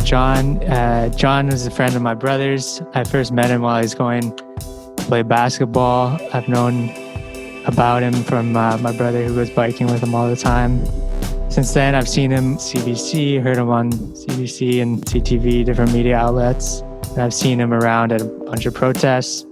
John. John was a friend of my brother's. I first met him while he was going to play basketball. I've known about him from my brother who goes biking with him all the time. Since then, I've seen him CBC, heard him on CBC and CTV, different media outlets. And I've seen him around at a bunch of protests.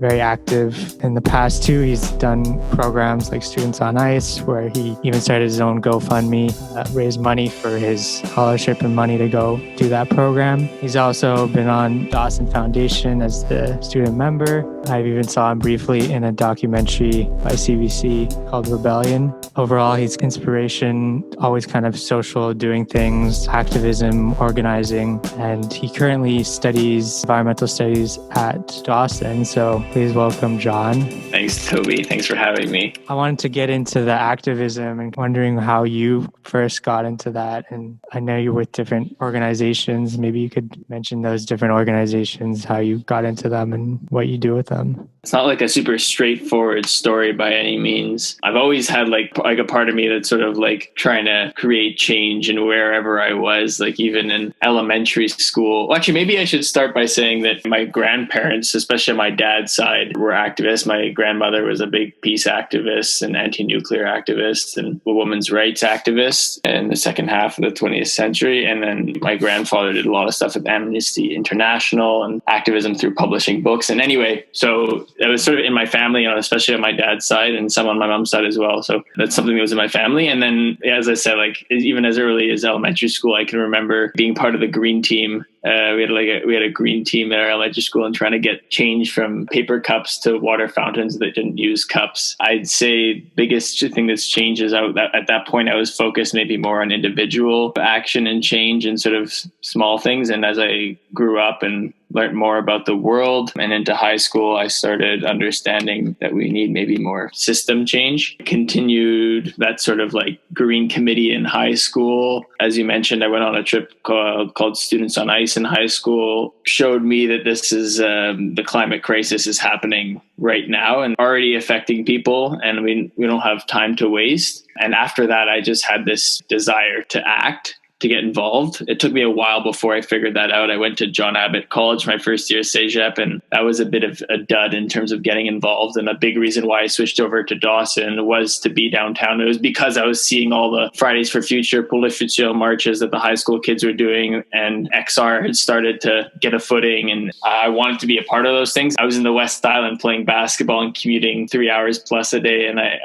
Very active. In the past too, he's done programs like Students on Ice, where he even started his own GoFundMe, raised money for his scholarship and money to go do that program. He's also been on Dawson Foundation as the student member. I even saw him briefly in a documentary by CBC called Rebellion. Overall, he's inspiration, always kind of social, doing things, activism, organizing, and he currently studies environmental studies at Dawson. So please welcome John. Thanks, Toby. Thanks for having me. I wanted to get into the activism and wondering how you first got into that. And I know you're with different organizations. Maybe you could mention those different organizations, how you got into them and what you do with them. It's not like a super straightforward story by any means. I've always had like a part of me that's sort of like trying to create change in wherever I was, like even in elementary school. Well, actually, maybe I should start by saying that my grandparents, especially my dad's side, were activists. My grandmother was a big peace activist and anti-nuclear activist and a women's rights activist in the second half of the 20th century. And then my grandfather did a lot of stuff with Amnesty International and activism through publishing books. And anyway, so it was sort of in my family, especially on my dad's side and some on my mom's side as well. So that's something that was in my family. And then, as I said, like even as early as elementary school, I can remember being part of the green team. We had a green team at our elementary school and trying to get change from paper cups to water fountains that didn't use cups. I'd say biggest thing that's changed is at that point I was focused maybe more on individual action and change and sort of small things. And as I grew up and learned more about the world and into high school, I started understanding that we need maybe more system change. Continued that sort of like green committee in high school. As you mentioned, I went on a trip called Students on Ice in high school. Showed me that this is the climate crisis is happening right now and already affecting people, and we don't have time to waste. And after that, I just had this desire to act, to get involved. It took me a while before I figured that out. I went to John Abbott College my first year Cégep, and that was a bit of a dud in terms of getting involved. And a big reason why I switched over to Dawson was to be downtown. It was because I was seeing all the Fridays for Future, Pour le Futur marches that the high school kids were doing, and XR had started to get a footing, and I wanted to be a part of those things. I was in the West Island playing basketball and commuting 3 hours plus a day, and I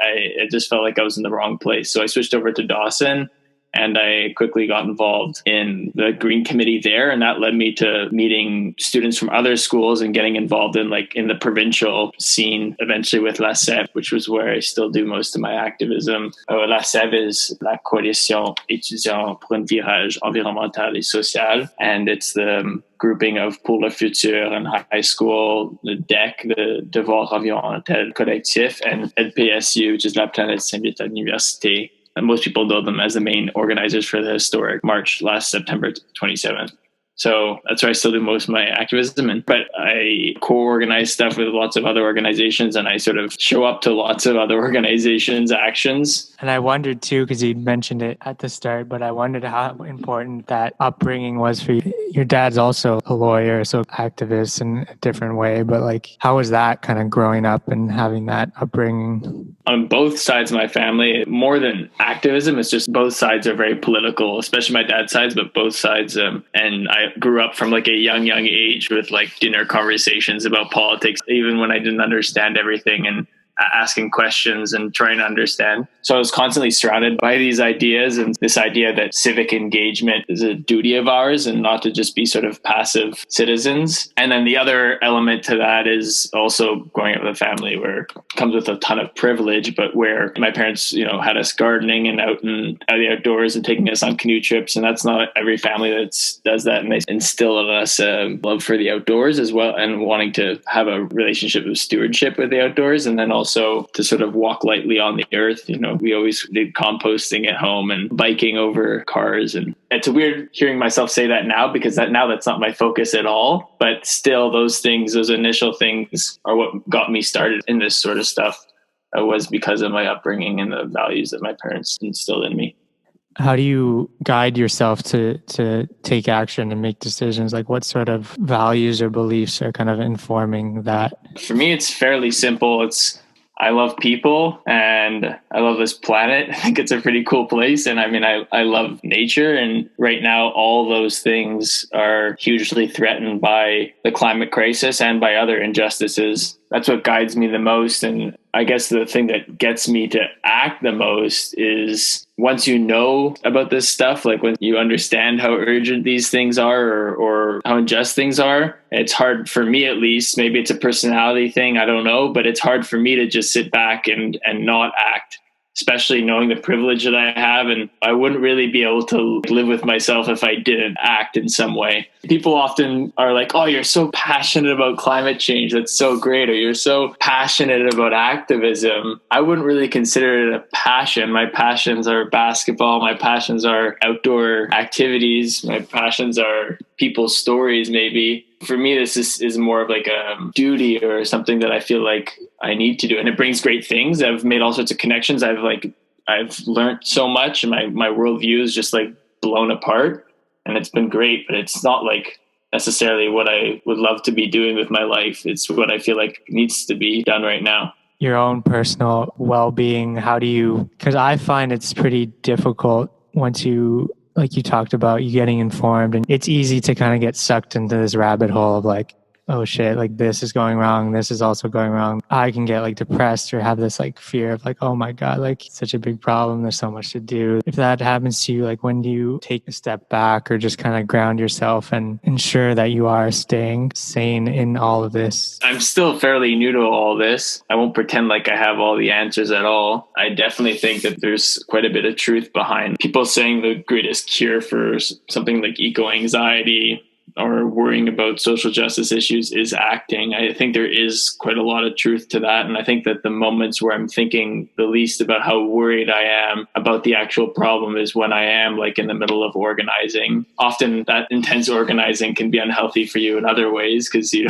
just felt like I was in the wrong place. So I switched over to Dawson. And I quickly got involved in the Green Committee there. And that led me to meeting students from other schools and getting involved in the provincial scene, eventually with La SEV, which was where I still do most of my activism. La SEV is La Coalition Étudiants pour un Virage Environnemental et Social. And it's the grouping of Pour le Futur and high school, the DEC, the Devoir Environnemental Collectif, and LPSU, which is La Planète Saint-Vite à l'Université. And most people know them as the main organizers for the historic march last September 27th. So that's where I still do most of my activism. But I co-organize stuff with lots of other organizations, and I sort of show up to lots of other organizations' actions. And I wondered too, because you mentioned it at the start, but I wondered how important that upbringing was for you. Your dad's also a lawyer, so activist in a different way. But like, how was that kind of growing up and having that upbringing? On both sides of my family, more than activism, it's just both sides are very political, especially my dad's sides, but both sides. And I grew up from like a young age with like dinner conversations about politics, even when I didn't understand everything, and asking questions and trying to understand. So I was constantly surrounded by these ideas, and this idea that civic engagement is a duty of ours and not to just be sort of passive citizens. And then the other element to that is also growing up with a family where it comes with a ton of privilege, but where my parents, had us gardening and out in the outdoors and taking us on canoe trips. And that's not every family that does that. And they instill in us a love for the outdoors as well, and wanting to have a relationship of stewardship with the outdoors. And then also to sort of walk lightly on the earth. We always did composting at home and biking over cars. And it's weird hearing myself say that now, because that's not my focus at all. But still, those initial things are what got me started in this sort of stuff. Was because of my upbringing and the values that my parents instilled in me. How do you guide yourself to take action and make decisions? Like what sort of values or beliefs are kind of informing that? For me, it's fairly simple. I love people and I love this planet. I think it's a pretty cool place. And I mean, I love nature. And right now, all those things are hugely threatened by the climate crisis and by other injustices. That's what guides me the most. And I guess the thing that gets me to act the most is once you know about this stuff, like when you understand how urgent these things are or how unjust things are, it's hard for me, at least. Maybe it's a personality thing, I don't know, but it's hard for me to just sit back and not act, especially knowing the privilege that I have. And I wouldn't really be able to live with myself if I didn't act in some way. People often are like, oh, you're so passionate about climate change. That's so great. Or you're so passionate about activism. I wouldn't really consider it a passion. My passions are basketball. My passions are outdoor activities. My passions are people's stories, maybe. For me, this is more of like a duty or something that I feel like I need to do. And it brings great things. I've made all sorts of connections. I've learned so much, and my worldview is just like blown apart, and it's been great, but it's not like necessarily what I would love to be doing with my life. It's what I feel like needs to be done right now. Your own personal well-being, how do you, because I find it's pretty difficult once you, like you talked about, you getting informed, and it's easy to kind of get sucked into this rabbit hole of like, oh shit, like this is going wrong, this is also going wrong. I can get like depressed or have this like fear of like, oh my God, like it's such a big problem, there's so much to do. If that happens to you, like when do you take a step back or just kind of ground yourself and ensure that you are staying sane in all of this? I'm still fairly new to all this. I won't pretend like I have all the answers at all. I definitely think that there's quite a bit of truth behind people saying the greatest cure for something like eco-anxiety or worrying about social justice issues is acting. I think there is quite a lot of truth to that. And I think that the moments where I'm thinking the least about how worried I am about the actual problem is when I am like in the middle of organizing. Often that intense organizing can be unhealthy for you in other ways because you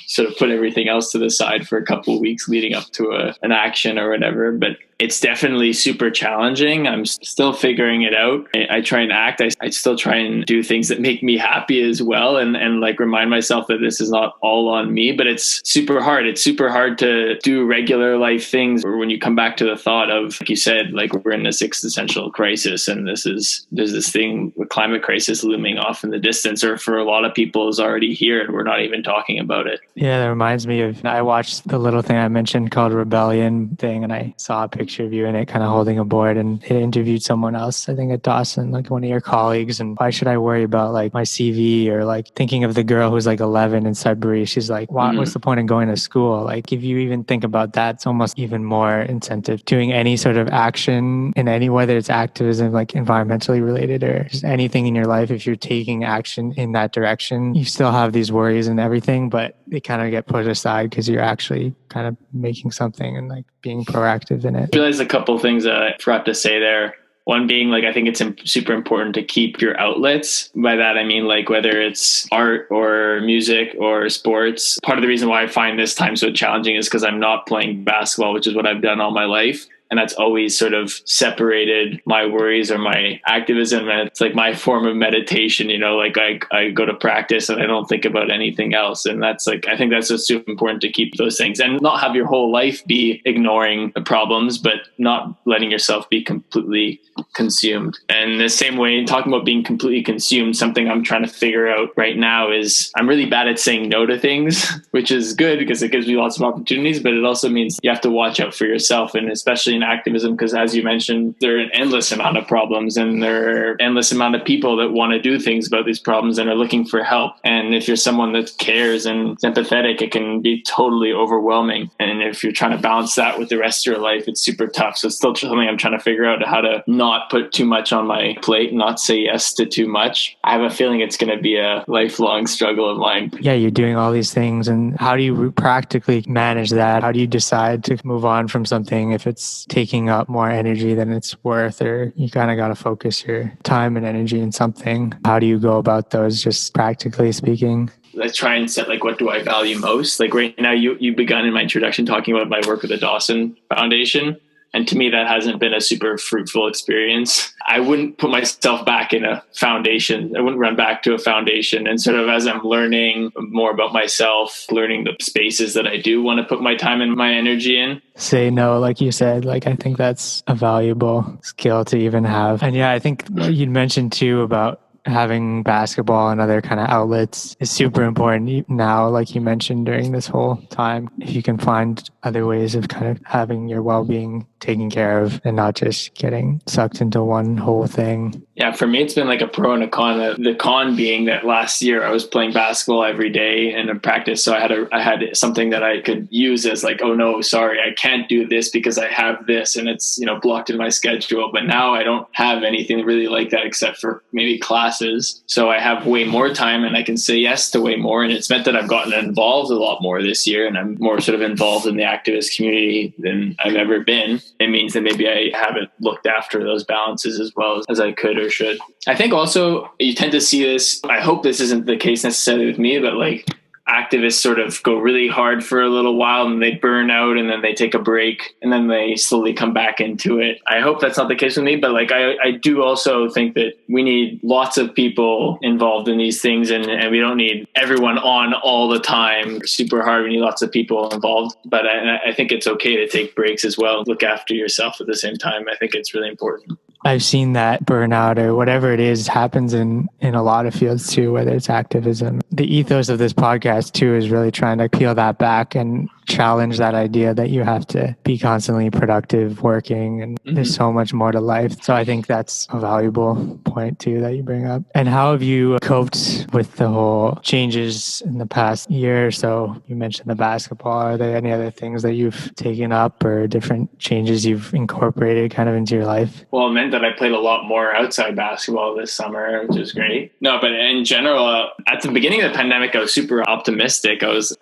sort of put everything else to the side for a couple of weeks leading up to an action or whatever. But it's definitely super challenging. I'm still figuring it out. I try and act. I still try and do things that make me happy as well. And like remind myself that this is not all on me, but it's super hard. It's super hard to do regular life things. Or when you come back to the thought of, like you said, like we're in this existential crisis and there's this thing with climate crisis looming off in the distance, or for a lot of people is already here and we're not even talking about it. Yeah, that reminds me of, I watched the little thing I mentioned called Rebellion thing, and I saw a picture of you in it kind of holding a board, and it interviewed someone else, I think at Dawson, like one of your colleagues. And why should I worry about like my CV, or like thinking of the girl who's like 11 in Sudbury? She's like, what's the point of going to school? Like if you even think about that, it's almost even more incentive doing any sort of action in any, whether it's activism, like environmentally related or just anything in your life. If you're taking action in that direction, you still have these worries and everything, but they kind of get put aside because you're actually kind of making something and like being proactive in it. I realized a couple of things that I forgot to say there. One being, like, I think it's super important to keep your outlets. By that, I mean, like, whether it's art or music or sports. Part of the reason why I find this time so challenging is because I'm not playing basketball, which is what I've done all my life. And that's always sort of separated my worries or my activism. And it's like my form of meditation, you know, like I go to practice and I don't think about anything else. And that's like, I think that's just super important to keep those things and not have your whole life be ignoring the problems, but not letting yourself be completely consumed. And the same way, talking about being completely consumed, something I'm trying to figure out right now is I'm really bad at saying no to things, which is good because it gives me lots of opportunities, but it also means you have to watch out for yourself. And especially in activism, because as you mentioned, there are an endless amount of problems and there are endless amount of people that want to do things about these problems and are looking for help. And if you're someone that cares and is empathetic, it can be totally overwhelming. And if you're trying to balance that with the rest of your life, it's super tough. So it's still something I'm trying to figure out, how to not put too much on my plate, not say yes to too much. I have a feeling it's going to be a lifelong struggle of mine. Yeah, you're doing all these things. And how do you practically manage that? How do you decide to move on from something if it's taking up more energy than it's worth, or you kind of got to focus your time and energy in something? How do you go about those, just practically speaking? I try and set, like, what do I value most? Like right now, you begun in my introduction talking about my work with the Dawson Foundation. And to me, that hasn't been a super fruitful experience. I wouldn't put myself back in a foundation. I wouldn't run back to a foundation. And sort of as I'm learning more about myself, learning the spaces that I do want to put my time and my energy in. Say no, like you said, like I think that's a valuable skill to even have. And yeah, I think what you'd mentioned too about having basketball and other kind of outlets is super important now, like you mentioned during this whole time. If you can find other ways of kind of having your well-being taken care of and not just getting sucked into one whole thing. Yeah, for me, it's been like a pro and a con. The con being that last year I was playing basketball every day and in practice. So I had something that I could use as like, oh no, sorry, I can't do this because I have this and it's, blocked in my schedule. But now I don't have anything really like that except for maybe classes. So I have way more time and I can say yes to way more. And it's meant that I've gotten involved a lot more this year and I'm more sort of involved in the activist community than I've ever been. It means that maybe I haven't looked after those balances as well as I could or should. I think also you tend to see this, I hope this isn't the case necessarily with me, but like activists sort of go really hard for a little while and they burn out and then they take a break and then they slowly come back into it. I hope that's not the case with me, but like I do also think that we need lots of people involved in these things and we don't need everyone on all the time super hard. We need lots of people involved, but I think it's okay to take breaks as well. Look after yourself at the same time. I think it's really important. I've seen that burnout or whatever it is happens in a lot of fields too, whether it's activism. The ethos of this podcast too is really trying to peel that back and challenge that idea that you have to be constantly productive, working, and there's so much more to life. So I think that's a valuable point too that you bring up. And how have you coped with the whole changes in the past year or so? You mentioned the basketball. Are there any other things that you've taken up or different changes you've incorporated kind of into your life? Well, it meant that I played a lot more outside basketball this summer, which is great. No, but in general, at the beginning of the pandemic, I was super optimistic. I was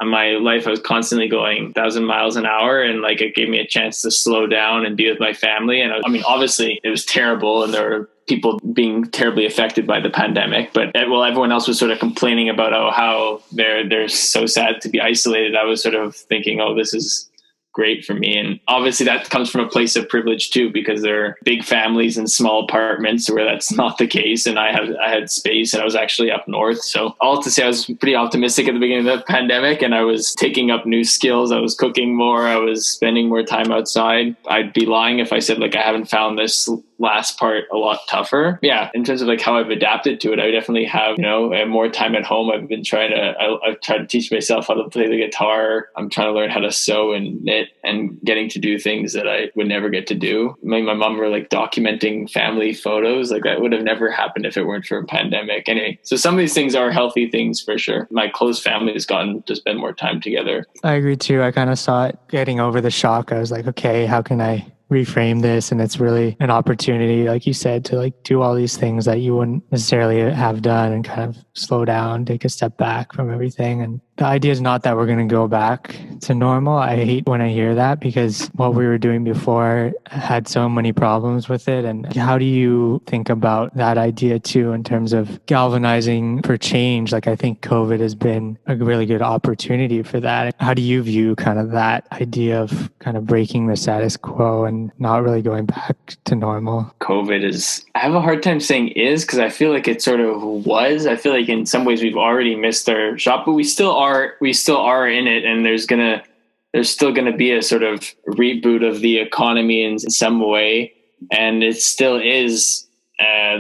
constantly going 1,000 miles an hour, and like it gave me a chance to slow down and be with my family. And I mean, obviously it was terrible and there were people being terribly affected by the pandemic, but while everyone else was sort of complaining about how they're so sad to be isolated, I was sort of thinking, oh, this is great for me. And obviously that comes from a place of privilege too, because there are big families and small apartments where that's not the case. And I had space and I was actually up north. So all to say, I was pretty optimistic at the beginning of the pandemic and I was taking up new skills. I was cooking more. I was spending more time outside. I'd be lying if I said like, I haven't found this last part a lot tougher. Yeah. In terms of like how I've adapted to it, I definitely have, I have more time at home. I've tried to teach myself how to play the guitar. I'm trying to learn how to sew and knit and getting to do things that I would never get to do. Me and my mom were like documenting family photos. Like that would have never happened if it weren't for a pandemic. Anyway, so some of these things are healthy things for sure. My close family has gotten to spend more time together. I agree too. I kind of saw it getting over the shock. I was like, okay, how can I reframe this? And it's really an opportunity, like you said, to like do all these things that you wouldn't necessarily have done and kind of slow down, take a step back from everything. And the idea is not that we're going to go back to normal. I hate when I hear that because what we were doing before had so many problems with it. And how do you think about that idea too in terms of galvanizing for change? Like I think COVID has been a really good opportunity for that. How do you view kind of that idea of kind of breaking the status quo and not really going back to normal? COVID I have a hard time saying is because I feel like it sort of was. I feel like in some ways we've already missed our shot, but we still are in it, and there's still gonna be a sort of reboot of the economy in some way, and it still is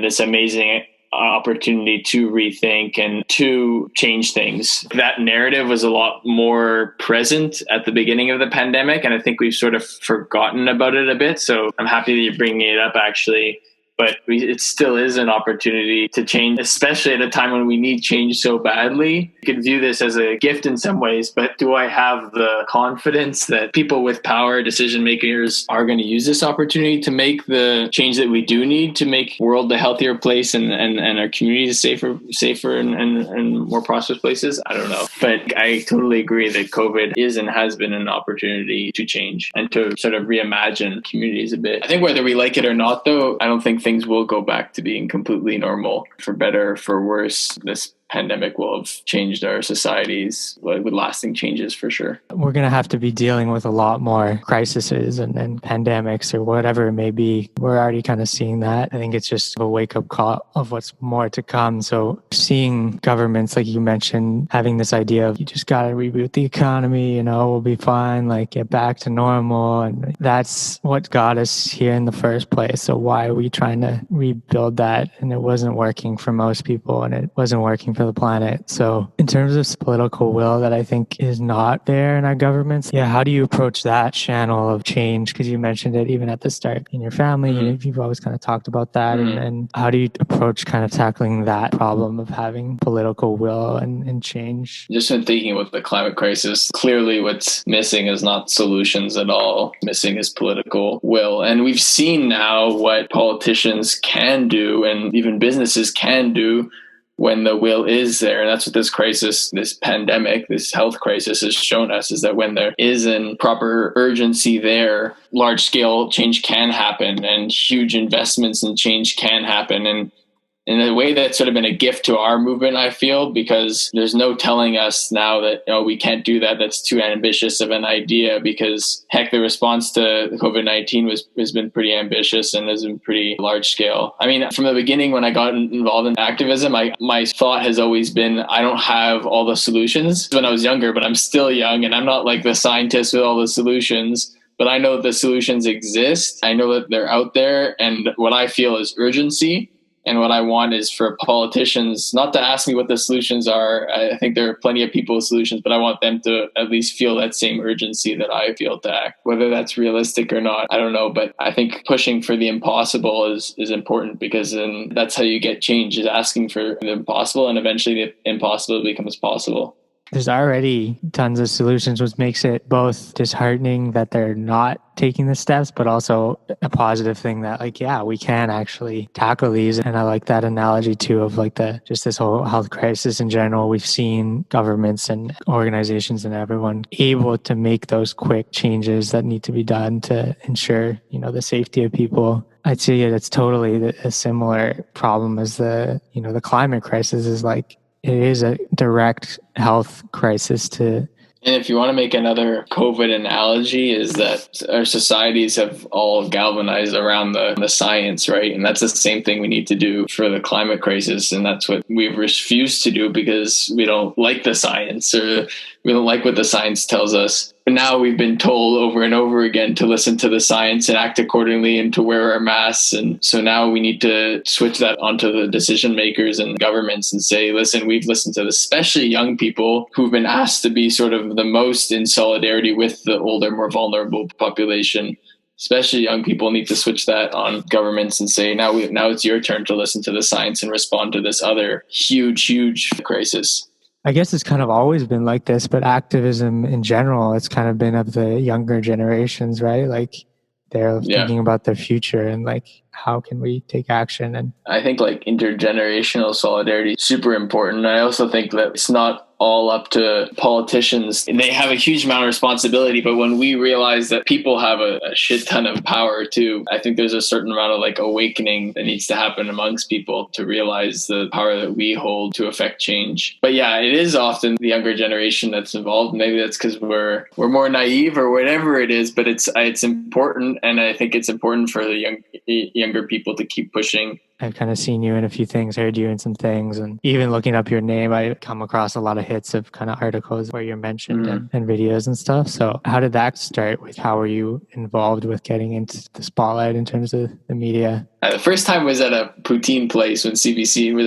this amazing opportunity to rethink and to change things. That narrative was a lot more present at the beginning of the pandemic, and I think we've sort of forgotten about it a bit. So I'm happy that you're bringing it up, actually. But it still is an opportunity to change, especially at a time when we need change so badly. You could view this as a gift in some ways, but do I have the confidence that people with power, decision makers, are going to use this opportunity to make the change that we do need to make the world a healthier place and our communities safer and more prosperous places? I don't know. But I totally agree that COVID is and has been an opportunity to change and to sort of reimagine communities a bit. I think whether we like it or not, though, I don't think things will go back to being completely normal, for better or for worse. This pandemic will have changed our societies with lasting changes for sure. We're going to have to be dealing with a lot more crises and pandemics or whatever it may be. We're already kind of seeing that. I think it's just a wake-up call of what's more to come. So seeing governments, like you mentioned, having this idea of you just got to reboot the economy, we'll be fine, like get back to normal. And that's what got us here in the first place. So why are we trying to rebuild that? And it wasn't working for most people and it wasn't working for the planet. So in terms of political will that I think is not there in our governments, how do you approach that channel of change? Because you mentioned it even at the start in your family, you've always kind of talked about that. And how do you approach kind of tackling that problem of having political will and change? Just been thinking about the climate crisis. Clearly what's missing is not solutions at all. Missing is political will. And we've seen now what politicians can do and even businesses can do when the will is there. And that's what this crisis, this pandemic, this health crisis has shown us, is that when there is a proper urgency there, large scale change can happen and huge investments in change can happen. And in a way that's sort of been a gift to our movement, I feel, because there's no telling us now that, we can't do that. That's too ambitious of an idea, because heck, the response to COVID-19 has been pretty ambitious and has been pretty large scale. I mean, from the beginning, when I got involved in activism, my thought has always been, I don't have all the solutions when I was younger, but I'm still young and I'm not like the scientist with all the solutions. But I know the solutions exist. I know that they're out there. And what I feel is urgency. And what I want is for politicians not to ask me what the solutions are. I think there are plenty of people with solutions, but I want them to at least feel that same urgency that I feel to act. Whether that's realistic or not, I don't know. But I think pushing for the impossible is important, because then that's how you get change, is asking for the impossible, and eventually the impossible becomes possible. There's already tons of solutions, which makes it both disheartening that they're not taking the steps, but also a positive thing that we can actually tackle these. And I like that analogy too of just this whole health crisis in general. We've seen governments and organizations and everyone able to make those quick changes that need to be done to ensure, the safety of people. I'd say it's totally a similar problem as the climate crisis is it is a direct health crisis to. And if you want to make another COVID analogy, is that our societies have all galvanized around the science, right? And that's the same thing we need to do for the climate crisis. And that's what we've refused to do because we don't like the science, or we don't like what the science tells us. But now we've been told over and over again to listen to the science and act accordingly and to wear our masks. And so now we need to switch that onto the decision makers and governments and say, listen, we've listened to this, especially young people who've been asked to be sort of the most in solidarity with the older, more vulnerable population. Especially young people need to switch that on governments and say, now it's your turn to listen to the science and respond to this other huge crisis. I guess it's kind of always been like this, but activism in general, it's kind of been of the younger generations, right? They're thinking about their future and how can we take action? And I think intergenerational solidarity is super important. I also think that it's not all up to politicians. They have a huge amount of responsibility, but when we realize that people have a shit ton of power too, I think there's a certain amount of awakening that needs to happen amongst people to realize the power that we hold to affect change. But it is often the younger generation that's involved. Maybe that's because we're more naive or whatever it is, but it's important, and I think it's important for the younger people to keep pushing. I've kind of seen you in a few things, heard you in some things, and even looking up your name, I come across a lot of hits of kind of articles where you're mentioned and videos and stuff. So how did that start? How were you involved with getting into the spotlight in terms of the media? The first time was at a poutine place when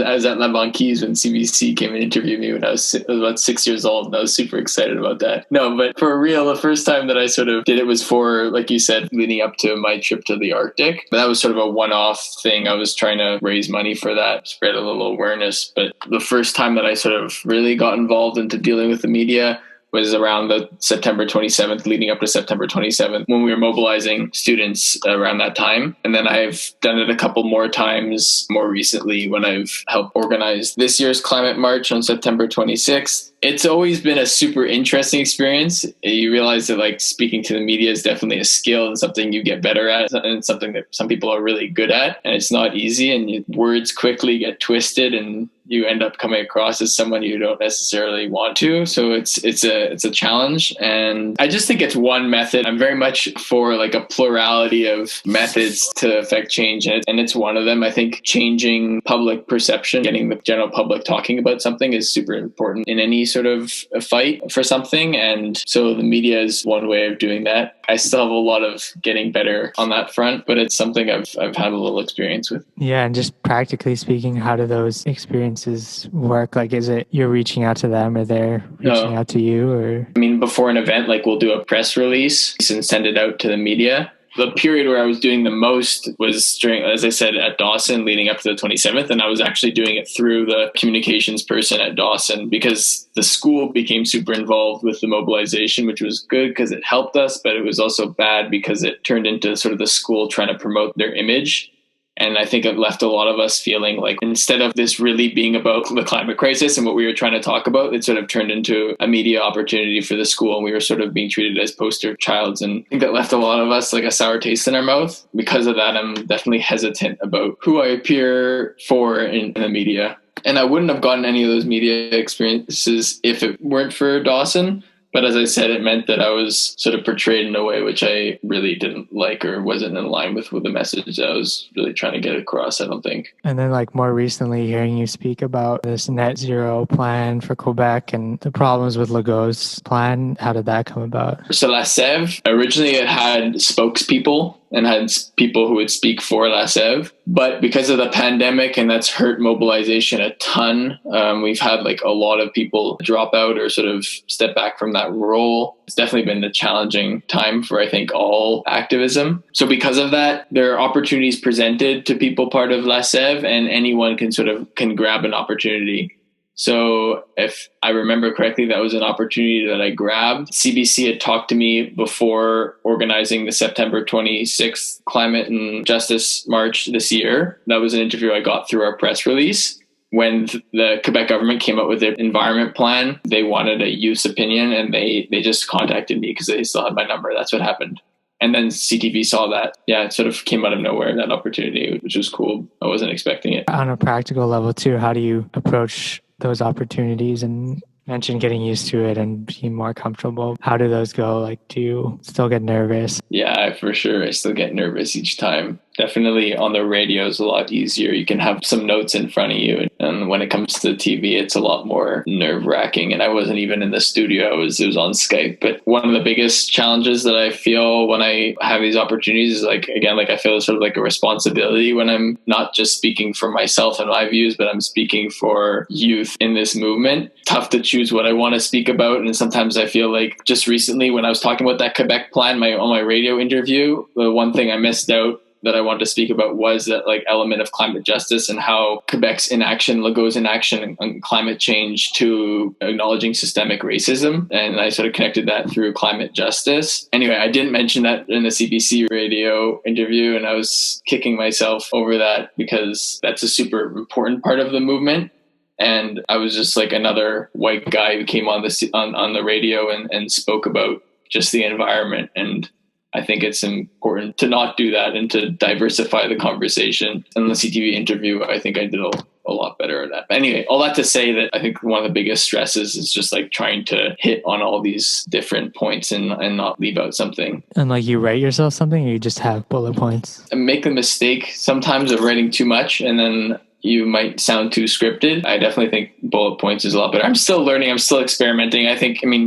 I was at La Banquise when CBC came and interviewed me when I was about 6 years old, and I was super excited about that. No, but for real, the first time that I sort of did it was for, like you said, leading up to my trip to the Arctic. But that was sort of a one-off thing. I was trying to raise money for that, spread a little awareness. But the first time that I sort of really got involved into dealing with the media was around the September 27th, leading up to September 27th, when we were mobilizing students around that time. And then I've done it a couple more times more recently when I've helped organize this year's climate march on September 26th. It's always been a super interesting experience. You realize that speaking to the media is definitely a skill and something you get better at, and something that some people are really good at. And it's not easy, and words quickly get twisted and you end up coming across as someone you don't necessarily want to. So it's a challenge. And I just think it's one method. I'm very much for like a plurality of methods to affect change. And it's one of them. I think changing public perception, getting the general public talking about something is super important in any sort of a fight for something. And so the media is one way of doing that. I still have a lot of getting better on that front, but it's something I've had a little experience with. Yeah, and just practically speaking, how do those experiences work? Like, is it you're reaching out to them or they're reaching out to you? Or I mean, before an event, like we'll do a press release and send it out to the media. The period where I was doing the most was during, as I said, at Dawson leading up to the 27th. And I was actually doing it through the communications person at Dawson because the school became super involved with the mobilization, which was good because it helped us, but it was also bad because it turned into sort of the school trying to promote their image. And I think it left a lot of us feeling like instead of this really being about the climate crisis and what we were trying to talk about, it sort of turned into a media opportunity for the school. And we were sort of being treated as poster childs. And I think that left a lot of us like a sour taste in our mouth. Because of that, I'm definitely hesitant about who I appear for in the media. And I wouldn't have gotten any of those media experiences if it weren't for Dawson. But as I said, it meant that I was sort of portrayed in a way which I really didn't like or wasn't in line with the message that I was really trying to get across, I don't think. And then like more recently hearing you speak about this net zero plan for Quebec and the problems with Legault's plan, how did that come about? So La Sève, originally it had spokespeople and had people who would speak for La Sève. But because of the pandemic, and that's hurt mobilization a ton, we've had like a lot of people drop out or sort of step back from that role. It's definitely been a challenging time for, I think, all activism. So because of that, there are opportunities presented to people part of La Sève, and anyone can grab an opportunity. So if I remember correctly, that was an opportunity that I grabbed. CBC had talked to me before organizing the September 26th Climate and Justice March this year. That was an interview I got through our press release. When the Quebec government came up with their environment plan, they wanted a youth's opinion, and they just contacted me because they still had my number. That's what happened. And then CTV saw that. Yeah, it sort of came out of nowhere, that opportunity, which was cool. I wasn't expecting it. On a practical level too, how do you approach those opportunities? And mentioned getting used to it and being more comfortable. How do those go? Like, do you still get nervous? Yeah, for sure. I still get nervous each time. Definitely on the radio is a lot easier. You can have some notes in front of you. And when it comes to TV, it's a lot more nerve-wracking. And I wasn't even in the studio. It was on Skype. But one of the biggest challenges that I feel when I have these opportunities is like I feel sort of like a responsibility when I'm not just speaking for myself and my views, but I'm speaking for youth in this movement. Tough to choose what I want to speak about. And sometimes I feel like just recently when I was talking about that Quebec plan on my radio interview, the one thing I missed out that I wanted to speak about was that like element of climate justice and how Quebec's inaction, Legault's inaction on climate change to acknowledging systemic racism. And I sort of connected that through climate justice. Anyway, I didn't mention that in the CBC radio interview, and I was kicking myself over that because that's a super important part of the movement. And I was just like another white guy who came on the radio and spoke about just the environment. And I think it's important to not do that and to diversify the conversation. In the CTV interview, I think I did a lot better at that. But anyway, all that to say that I think one of the biggest stresses is just like trying to hit on all these different points and not leave out something. And like you write yourself something or you just have bullet points? I make the mistake sometimes of writing too much and then you might sound too scripted. I definitely think bullet points is a lot better. I'm still learning. I'm still experimenting.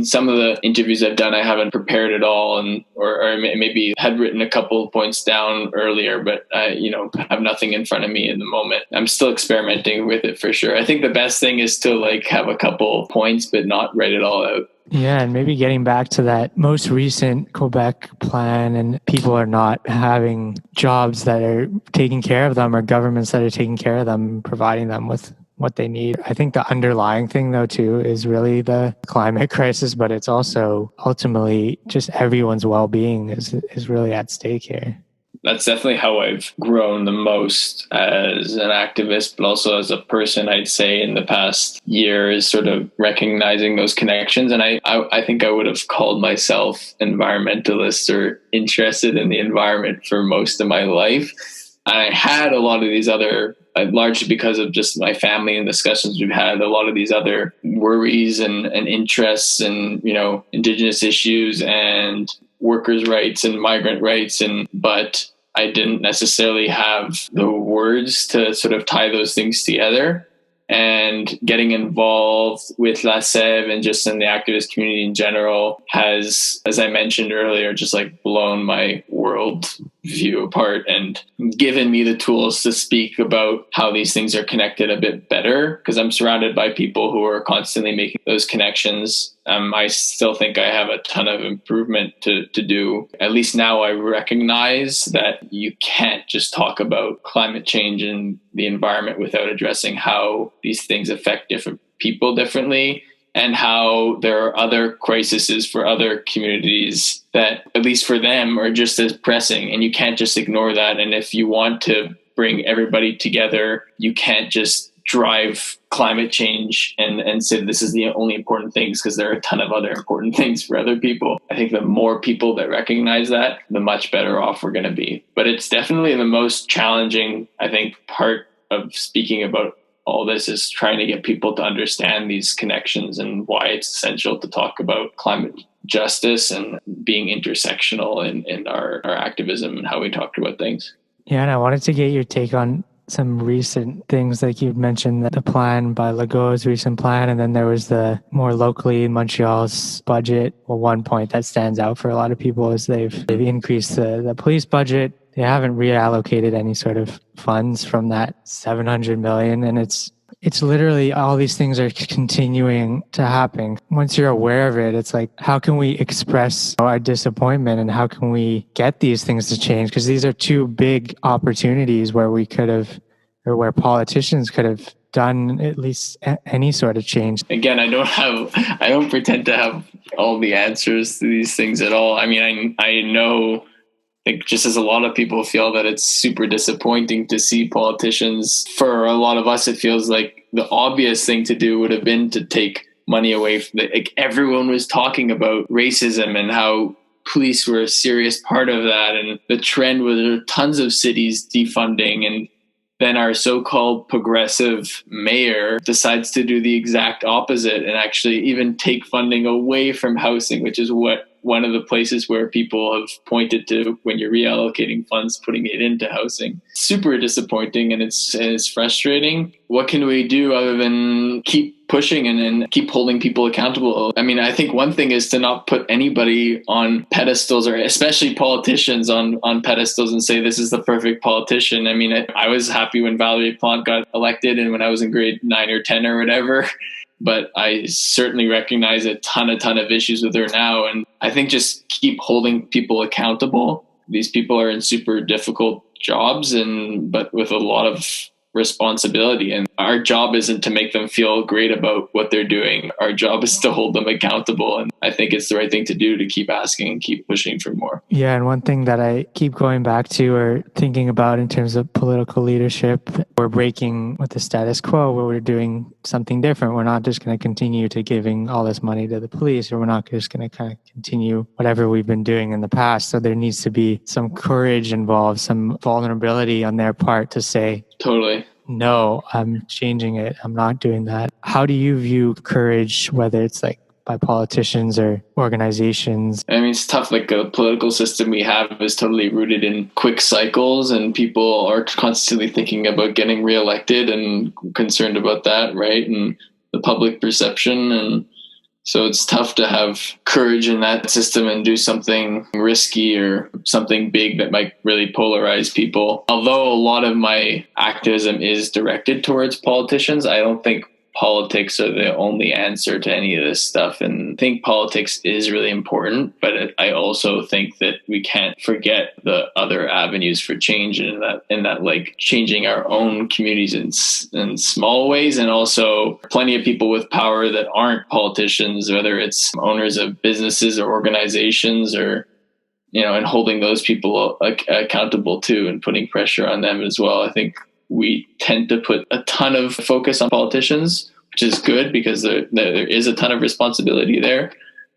Some of the interviews I've done, I haven't prepared at all, or maybe had written a couple of points down earlier, but I, have nothing in front of me in the moment. I'm still experimenting with it for sure. I think the best thing is to like have a couple points, but not write it all out. Yeah, and maybe getting back to that most recent Quebec plan, and people are not having jobs that are taking care of them or governments that are taking care of them, providing them with what they need. I think the underlying thing, though, too, is really the climate crisis, but it's also ultimately just everyone's well-being is really at stake here. That's definitely how I've grown the most as an activist, but also as a person, I'd say in the past year is sort of recognizing those connections. And I think I would have called myself environmentalist or interested in the environment for most of my life. I had a lot of these other, largely because of just my family and discussions we've had, a lot of these other worries and interests and, Indigenous issues and workers' rights and migrant rights. But I didn't necessarily have the words to sort of tie those things together. And getting involved with La Sève and just in the activist community in general has, as I mentioned earlier, just like blown my world view apart and given me the tools to speak about how these things are connected a bit better, because I'm surrounded by people who are constantly making those connections. I still think I have a ton of improvement to do. At least now I recognize that you can't just talk about climate change and the environment without addressing how these things affect different people differently, and how there are other crises for other communities that, at least for them, are just as pressing. And you can't just ignore that. And if you want to bring everybody together, you can't just drive climate change and say this is the only important things, because there are a ton of other important things for other people. I think the more people that recognize that, the much better off we're going to be. But it's definitely the most challenging, I think, part of speaking about all this is trying to get people to understand these connections and why it's essential to talk about climate justice and being intersectional in our activism and how we talk about things. Yeah, and I wanted to get your take on some recent things, like you mentioned the plan by Legault's recent plan, and then there was the more locally Montreal's budget. Well, one point that stands out for a lot of people is they've increased the police budget. They haven't reallocated any sort of funds from that 700 million, and it's literally all these things are continuing to happen. Once you're aware of it, it's like, how can we express our disappointment and how can we get these things to change? Because these are two big opportunities where we could have, or where politicians could have done at least any sort of change. Again, I don't pretend to have all the answers to these things at all. I mean, I know, like, just as a lot of people feel that it's super disappointing to see politicians, for a lot of us, it feels like the obvious thing to do would have been to take money away from like everyone was talking about racism and how police were a serious part of that. And the trend was tons of cities defunding, and then our so-called progressive mayor decides to do the exact opposite and actually even take funding away from housing, which is what one of the places where people have pointed to when you're reallocating funds, putting it into housing. Super disappointing, and it's frustrating. What can we do other than keep pushing and keep holding people accountable? I mean, I think one thing is to not put anybody on pedestals, or especially politicians on pedestals, and say this is the perfect politician. I mean, I was happy when Valerie Plante got elected and when I was in grade 9 or 10 or whatever. But I certainly recognize a ton of issues with her now. And I think just keep holding people accountable. These people are in super difficult jobs, but with a lot of responsibility. And our job isn't to make them feel great about what they're doing. Our job is to hold them accountable. And I think it's the right thing to do, to keep asking and keep pushing for more. Yeah, and one thing that I keep going back to or thinking about in terms of political leadership, we're breaking with the status quo where we're doing something different. We're not just going to continue to giving all this money to the police, or we're not just going to kind of continue whatever we've been doing in the past. So there needs to be some courage involved, some vulnerability on their part to say, totally, no, I'm changing it. I'm not doing that. How do you view courage, whether it's like by politicians or organizations? I mean, it's tough. Like, the political system we have is totally rooted in quick cycles, and people are constantly thinking about getting reelected and concerned about that, right? And the public perception. And so it's tough to have courage in that system and do something risky or something big that might really polarize people. Although a lot of my activism is directed towards politicians, I don't think politics are the only answer to any of this stuff. And I think politics is really important, but I also think that we can't forget the other avenues for change, in that like changing our own communities in small ways, and also plenty of people with power that aren't politicians, whether it's owners of businesses or organizations, or and holding those people accountable too, and putting pressure on them as well. I think we tend to put a ton of focus on politicians, which is good because there is a ton of responsibility there.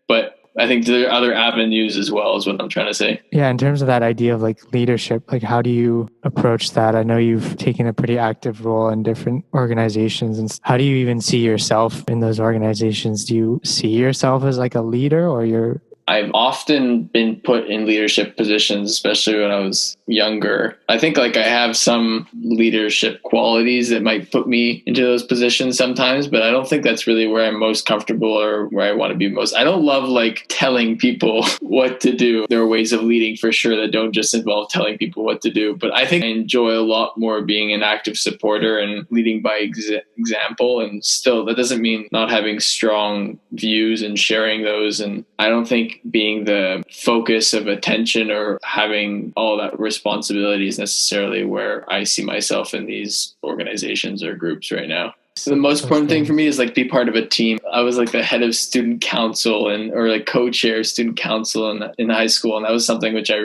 But I think there are other avenues as well, is what I'm trying to say. Yeah, in terms of that idea of like leadership, like how do you approach that? I know you've taken a pretty active role in different organizations, and how do you even see yourself in those organizations? Do you see yourself as like a leader, or you're... I've often been put in leadership positions, especially when I was younger. I think like I have some leadership qualities that might put me into those positions sometimes, but I don't think that's really where I'm most comfortable or where I want to be most. I don't love like telling people what to do. There are ways of leading for sure that don't just involve telling people what to do, but I think I enjoy a lot more being an active supporter and leading by example. And still, that doesn't mean not having strong views and sharing those. And I don't think being the focus of attention or having all that responsibility is necessarily where I see myself in these organizations or groups right now. So the most important thing for me is like be part of a team. I was like the head of student council or like co-chair of student council in high school. And that was something which I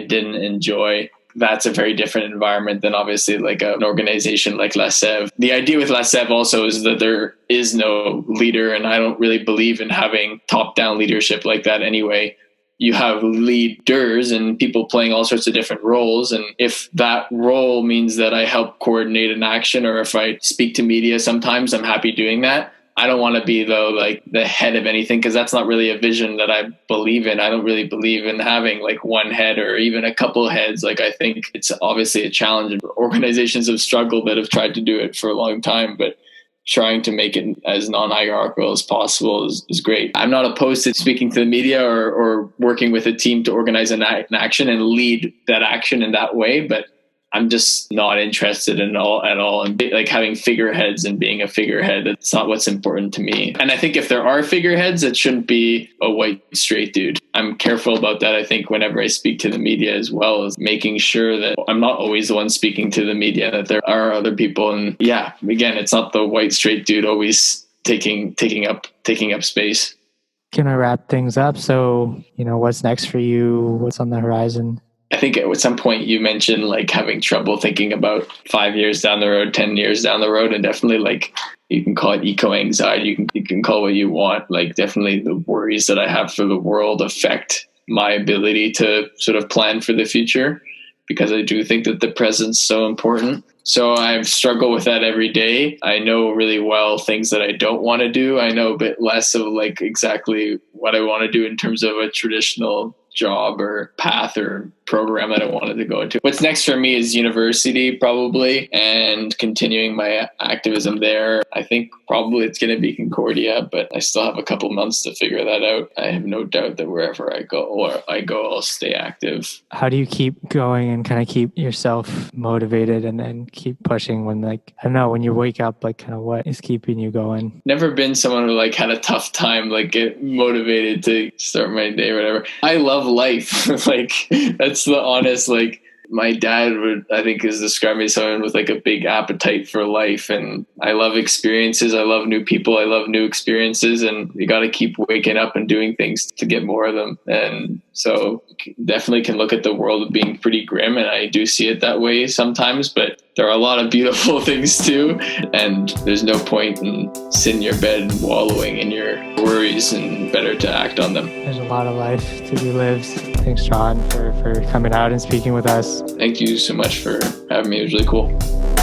didn't enjoy. That's a very different environment than obviously like an organization like La Sève. The idea with La Sève also is that there is no leader, and I don't really believe in having top-down leadership like that anyway. You have leaders and people playing all sorts of different roles. And if that role means that I help coordinate an action, or if I speak to media sometimes, I'm happy doing that. I don't want to be the head of anything, because that's not really a vision that I believe in. I don't really believe in having like one head or even a couple heads. Like I think it's obviously a challenge, and organizations have struggled that have tried to do it for a long time, but trying to make it as non-hierarchical as possible is great. I'm not opposed to speaking to the media or working with a team to organize an action and lead that action in that way, but I'm just not interested at all in like having figureheads and being a figurehead. That's not what's important to me. And I think if there are figureheads, it shouldn't be a white straight dude. I'm careful about that. I think whenever I speak to the media as well, is making sure that I'm not always the one speaking to the media, that there are other people. And yeah, again, it's not the white straight dude always taking up space. Can I wrap things up? So, what's next for you? What's on the horizon? I think at some point you mentioned like having trouble thinking about 5 years down the road, 10 years down the road, and definitely like you can call it eco-anxiety, you can call it what you want. Like definitely the worries that I have for the world affect my ability to sort of plan for the future, because I do think that the present's so important. So I struggle with that every day. I know really well things that I don't want to do. I know a bit less of like exactly what I want to do in terms of a traditional job or path or program that I wanted to go into. What's next for me is university probably, and continuing my activism there. I think probably it's going to be Concordia, but I still have a couple months to figure that out. I have no doubt that wherever I go, I'll stay active. How do you keep going and kind of keep yourself motivated and keep pushing when like, I don't know, when you wake up, like kind of what is keeping you going? Never been someone who like had a tough time, like get motivated to start my day or whatever. I love life. Like that's the honest, like my dad has described me as someone with like a big appetite for life, and I love experiences. I love new people. I love new experiences, and you got to keep waking up and doing things to get more of them. And so definitely can look at the world as being pretty grim, and I do see it that way sometimes, but there are a lot of beautiful things too, and there's no point in sitting in your bed and wallowing in your worries, and better to act on them. There's a lot of life to be lived. Thanks, John, for coming out and speaking with us. Thank you so much for having me. It was really cool.